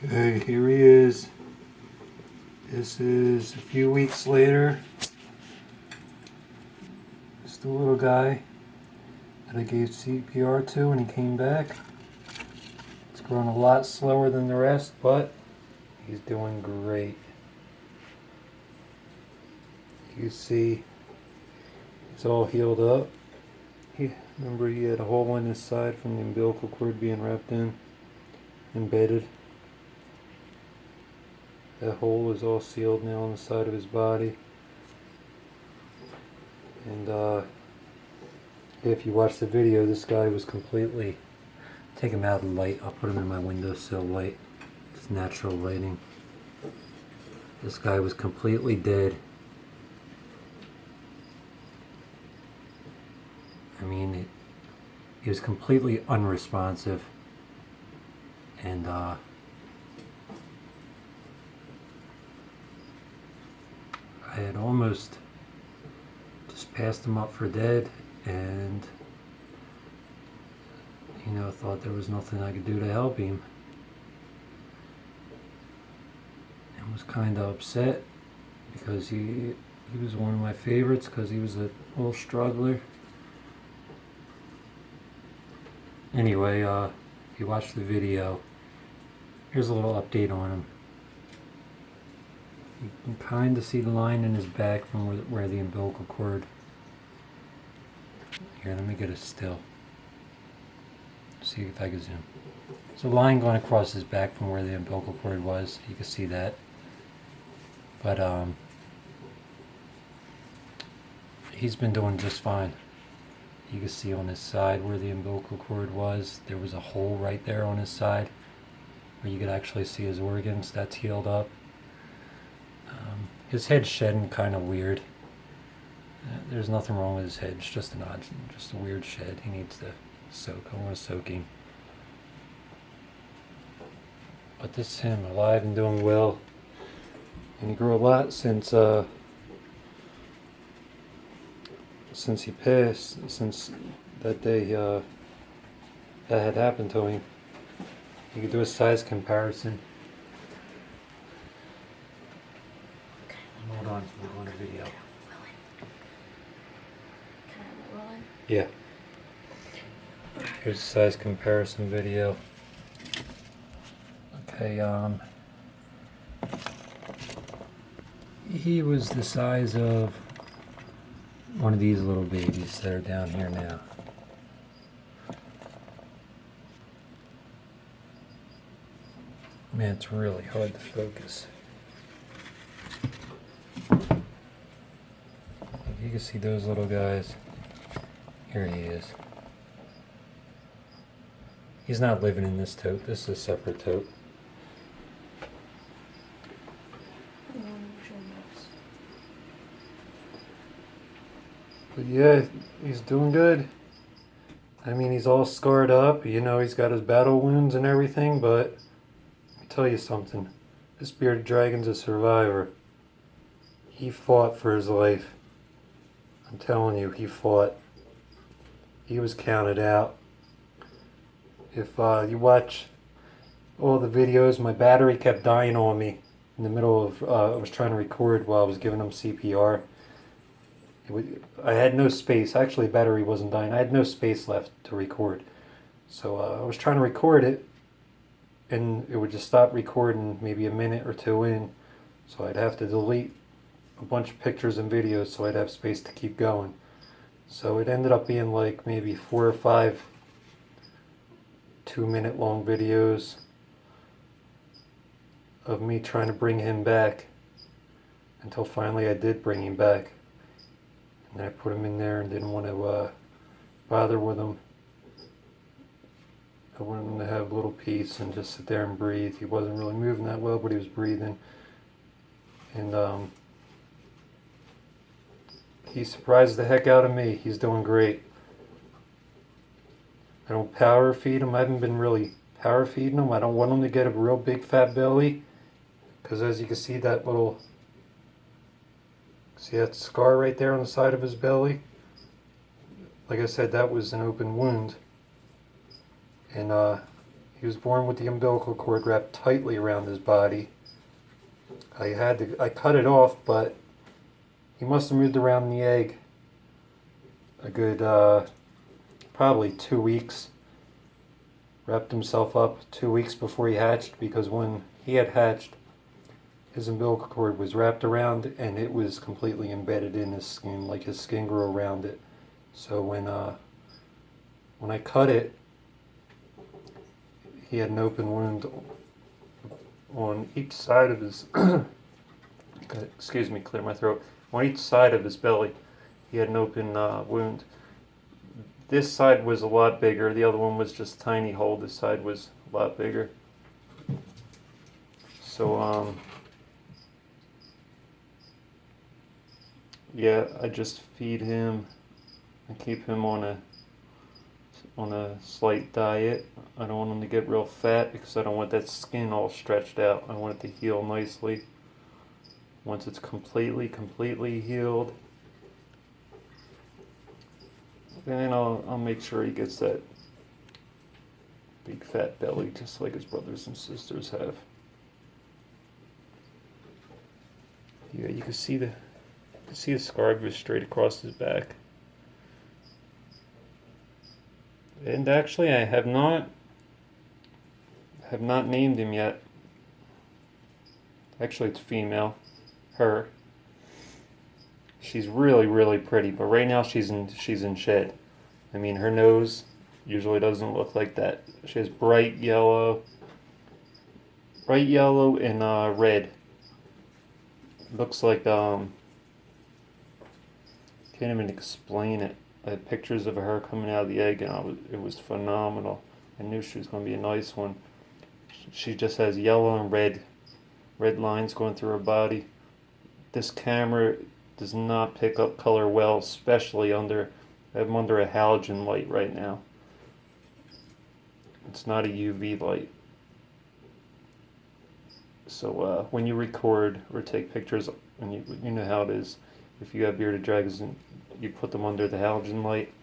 Okay, here he is. This is a few weeks later. It's the little guy that I gave CPR to and he came back. It's growing a lot slower than the rest, but he's doing great. You see, he's all healed up. Remember he had a hole in his side from the umbilical cord being wrapped in, embedded. That hole is all sealed now on the side of his body. And if you watch the video, this guy was completely... Take him out of the light. I'll put him in my windowsill light. It's natural lighting. This guy was completely dead. I mean, he was completely unresponsive. And I had almost just passed him up for dead, and thought there was nothing I could do to help him. And was kind of upset because he was one of my favorites because he was a little struggler. Anyway, if you watch the video, here's a little update on him. You can kind of see the line in his back from where the umbilical cord. Here, let me get a still. See if I can zoom. There's a line going across his back from where the umbilical cord was. You can see that. But he's been doing just fine. You can see on his side where the umbilical cord was, there was a hole right there on his side where you could actually see his organs. That's healed up. His head's shedding kind of weird. There's nothing wrong with his head. It's just just a weird shed. He needs to soak. I want to soak him. But this is him, alive and doing well. And he grew a lot since he passed, since that day that had happened to him. You could do a size comparison. Hold on, we're going to video. Yeah. Here's a size comparison video. Okay, he was the size of one of these little babies that are down here now. Man, it's really hard to focus. You can see those little guys. Here he is. He's not living in this tote. This is a separate tote. But yeah, he's doing good. I mean, he's all scarred up. He's got his battle wounds and everything, but let me tell you something. This bearded dragon's a survivor. He fought for his life. I'm telling you, he fought. He was counted out. If you watch all the videos, my battery kept dying on me in the middle of, I was trying to record while I was giving him CPR. I had no space. Actually, battery wasn't dying. I had no space left to record. So I was trying to record it, and it would just stop recording maybe a minute or two in. So I'd have to delete a bunch of pictures and videos so I'd have space to keep going. So it ended up being like maybe 4 or 5 2-minute long videos of me trying to bring him back until finally I did bring him back. And then I put him in there and didn't want to bother with him. I wanted him to have a little peace and just sit there and breathe. He wasn't really moving that well, but he was breathing. And he surprised the heck out of me. He's doing great. I don't power feed him. I haven't been really power feeding him. I don't want him to get a real big fat belly, because as you can see, see that scar right there on the side of his belly? Like I said, that was an open wound. And he He was born with the umbilical cord wrapped tightly around his body. I cut it off, but he must have moved around the egg a good probably 2 weeks. Wrapped himself up 2 weeks before he hatched, because when he had hatched, his umbilical cord was wrapped around and it was completely embedded in his skin, like his skin grew around it. So when I cut it, he had an open wound on each side of his excuse me, clear my throat. On each side of his belly, he had an open wound. This side was a lot bigger. The other one was just a tiny hole. This side was a lot bigger. So yeah, I just feed him and keep him on a slight diet. I don't want him to get real fat because I don't want that skin all stretched out. I want it to heal nicely. Once it's completely healed, then I'll make sure he gets that big fat belly just like his brothers and sisters have. Yeah, you can see the scar goes straight across his back. And actually, I have not named him yet. Actually, it's female, her. She's really pretty, but right now she's in shed. I mean, her nose usually doesn't look like that. She has bright yellow and red. Looks like can't even explain it. I had pictures of her coming out of the egg, and it was phenomenal. I knew she was going to be a nice one. She just has yellow and red lines going through her body. This camera does not pick up color well, especially I'm under a halogen light right now. It's not a UV light. So when you record or take pictures, and you know how it is, if you have bearded dragons and you put them under the halogen light,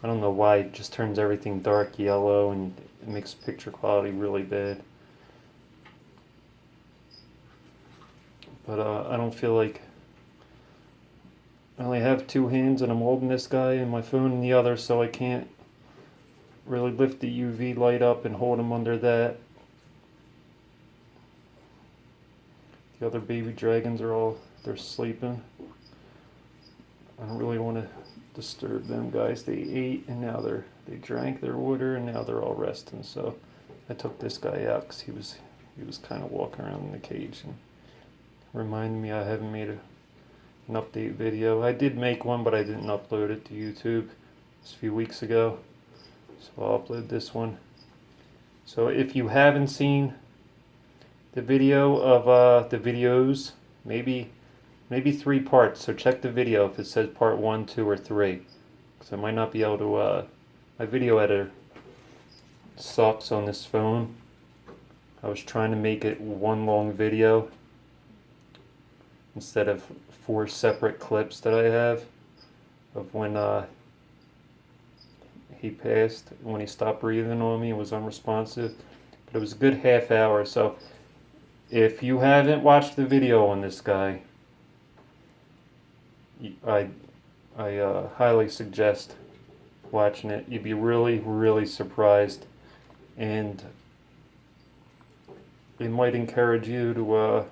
I don't know why, it just turns everything dark yellow and it makes picture quality really bad. But I don't feel like, I only have two hands and I'm holding this guy and my phone in the other, so I can't really lift the UV light up and hold him under that. The other baby dragons they're sleeping. I don't really want to disturb them guys. They ate and now they drank their water and now they're all resting. So I took this guy out because he was kind of walking around in the cage and reminded me I haven't made an update video. I did make one, but I didn't upload it to YouTube just a few weeks ago. So I'll upload this one. So if you haven't seen the video of the videos, maybe 3 parts, so check the video if it says part 1, 2, or 3, because I might not be able to, my video editor sucks on this phone. I was trying to make it one long video instead of 4 separate clips that I have of when he passed, when he stopped breathing on me and was unresponsive. But it was a good half hour, so if you haven't watched the video on this guy, I highly suggest watching it. You'd be really surprised, and it might encourage you to,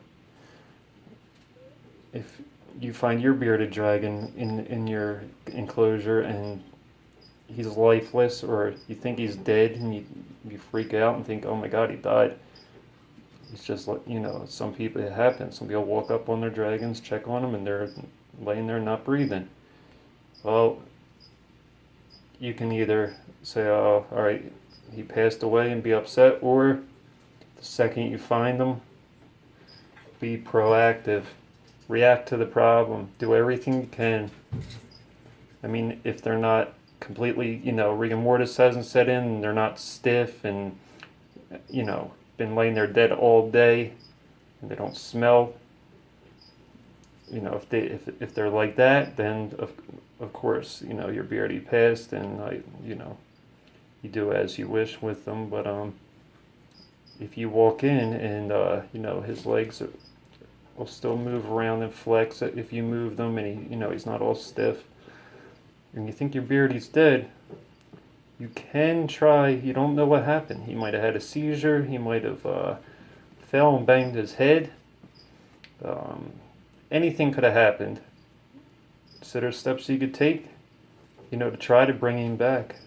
if you find your bearded dragon in your enclosure and he's lifeless, or you think he's dead and you freak out and think, oh my god, he died. It's just like, some people, it happens. Some people walk up on their dragons, check on them, and they're laying there not breathing. Well, you can either say, oh, alright, he passed away, and be upset, or the second you find them, be proactive. React to the problem. Do everything you can. I mean, if they're not completely, rigor mortis hasn't set in, and they're not stiff, and, been laying there dead all day, and they don't smell, if they're like that, then of course, your beardie passed, and you do as you wish with them. But if you walk in and you know, his legs will still move around and flex if you move them, and he, you know, he's not all stiff, and you think your Beardie's dead, you can try. You don't know what happened. He might have had a seizure. He might have fell and banged his head. Anything could have happened. So there's steps you could take, you know, to try to bring him back.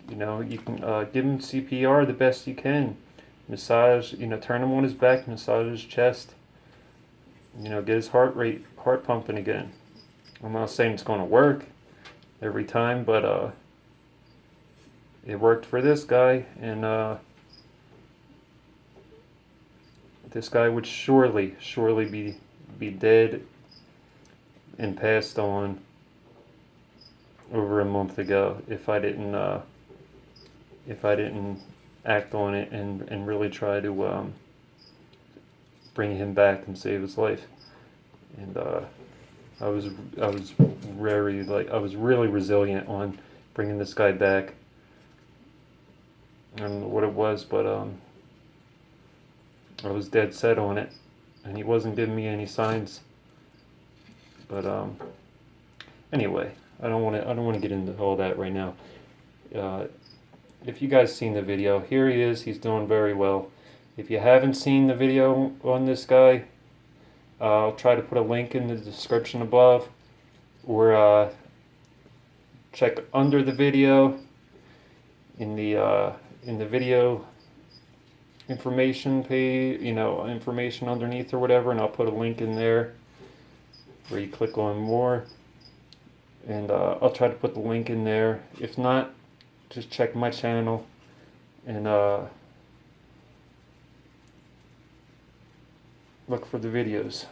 You know, you can give him CPR the best you can. Massage, you know, turn him on his back, massage his chest. You know, get his heart pumping again. I'm not saying it's going to work every time, but it worked for this guy, and this guy would surely be dead and passed on over a month ago if I didn't act on it and really try to bring him back and save his life. And I was really resilient on bringing this guy back. I don't know what it was, but I was dead set on it, and he wasn't giving me any signs. But anyway, I don't want to get into all that right now. If you guys seen the video, here he is. He's doing very well. If you haven't seen the video on this guy, I'll try to put a link in the description above, or check under the video in the video information page, you know, information underneath or whatever, and I'll put a link in there where you click on more, and I'll try to put the link in there. If not, just check my channel and look for the videos.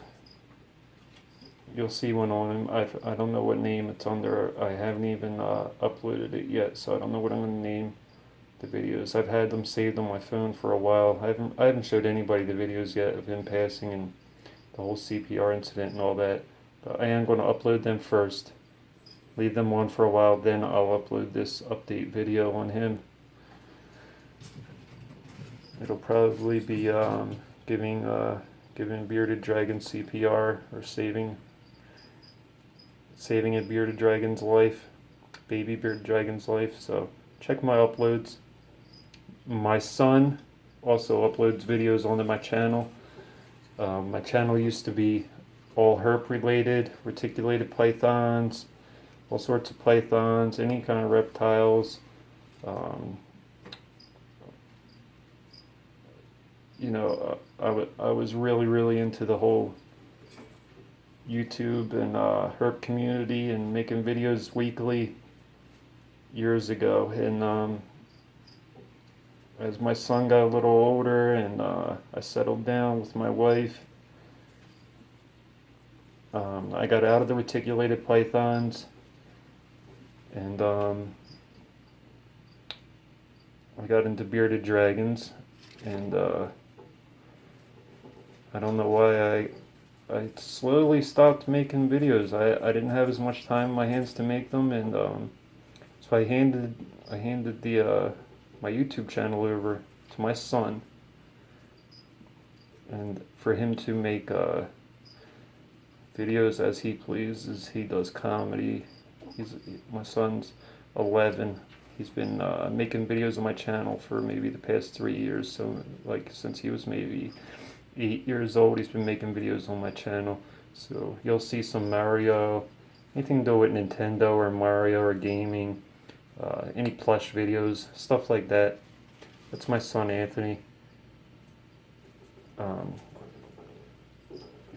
You'll see one on him. I don't know what name it's under. I haven't even uploaded it yet, so I don't know what I'm going to name the videos. I've had them saved on my phone for a while. I haven't showed anybody the videos yet of him passing and the whole CPR incident and all that. But I am going to upload them first. Leave them on for a while, then I'll upload this update video on him. It'll probably be giving bearded dragon CPR, or saving a bearded dragon's life, baby bearded dragon's life. So check my uploads. My son also uploads videos onto my channel. My channel used to be all herp related, reticulated pythons, all sorts of pythons, any kind of reptiles. You know, I was really into the whole YouTube and herp community and making videos weekly years ago. And as my son got a little older and I settled down with my wife, I got out of the reticulated pythons, and I got into bearded dragons, and I don't know why I slowly stopped making videos. I didn't have as much time in my hands to make them, and so I handed the my YouTube channel over to my son, and for him to make videos as he pleases. He does comedy. My son's 11. He's been making videos on my channel for maybe the past 3 years. So like since he was maybe 8 years old, he's been making videos on my channel. So you'll see some Mario, anything to do with Nintendo or Mario or gaming, any plush videos, stuff like that. That's my son Anthony.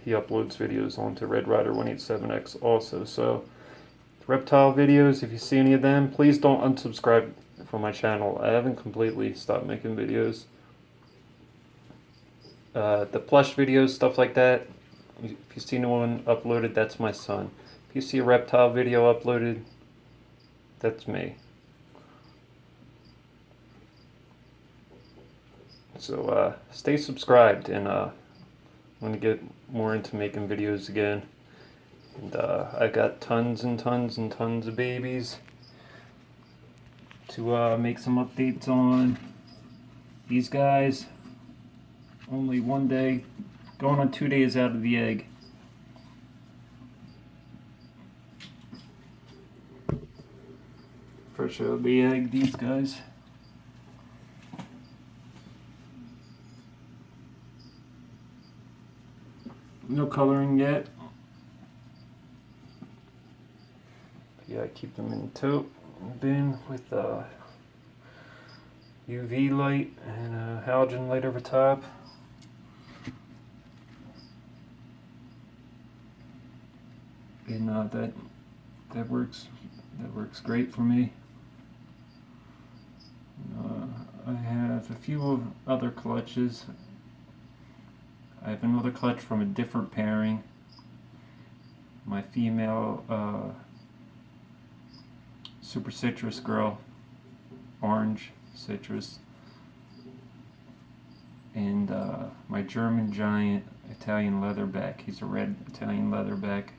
He uploads videos onto Red Rider 187X also. So reptile videos, if you see any of them, please don't unsubscribe from my channel. I haven't completely stopped making videos. The plush videos, stuff like that, if you see one uploaded, that's my son. If you see a reptile video uploaded, that's me. So stay subscribed, and I'm going to get more into making videos again. And I got tons and tons and tons of babies to make some updates on. These guys, only 1 day, going on 2 days out of the egg. Fresh out of the egg, these guys. No coloring yet. Yeah, I keep them in the tote bin with UV light and a halogen light over top. And that works great for me. I have a few other clutches. I have another clutch from a different pairing. My female Super Citrus girl, orange citrus, and my German giant Italian leatherback. He's a red Italian leatherback,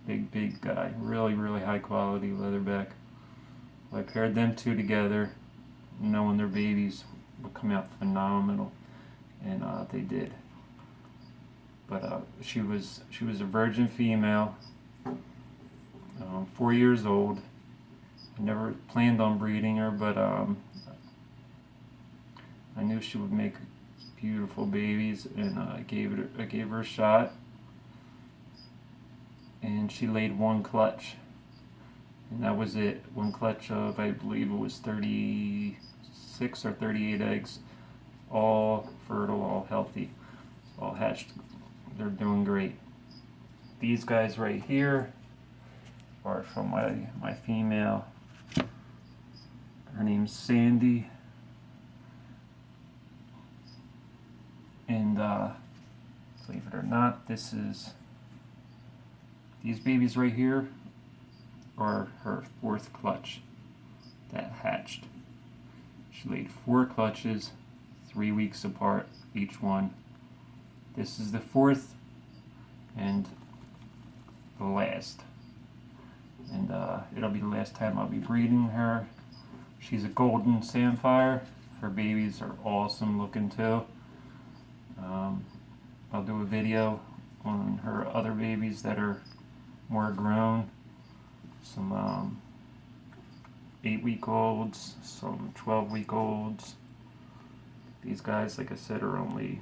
big guy, really high quality leatherback. I paired them two together, knowing their babies would come out phenomenal, and they did. But she was a virgin female, 4 years old. I never planned on breeding her, but I knew she would make beautiful babies, and I gave her a shot, and she laid one clutch, and that was it. One clutch of, I believe it was 36 or 38 eggs, all fertile, all healthy, all hatched. They're doing great. These guys right here are from my female. Her name's Sandy, and believe it or not, these babies right here are her fourth clutch that hatched. She laid 4 clutches, 3 weeks apart each one. This is the fourth and the last, and it'll be the last time I'll be breeding her. She's a golden samphire. Her babies are awesome looking too. I'll do a video on her other babies that are more grown. Some 8-week-olds, some 12-week-olds. These guys, like I said, are only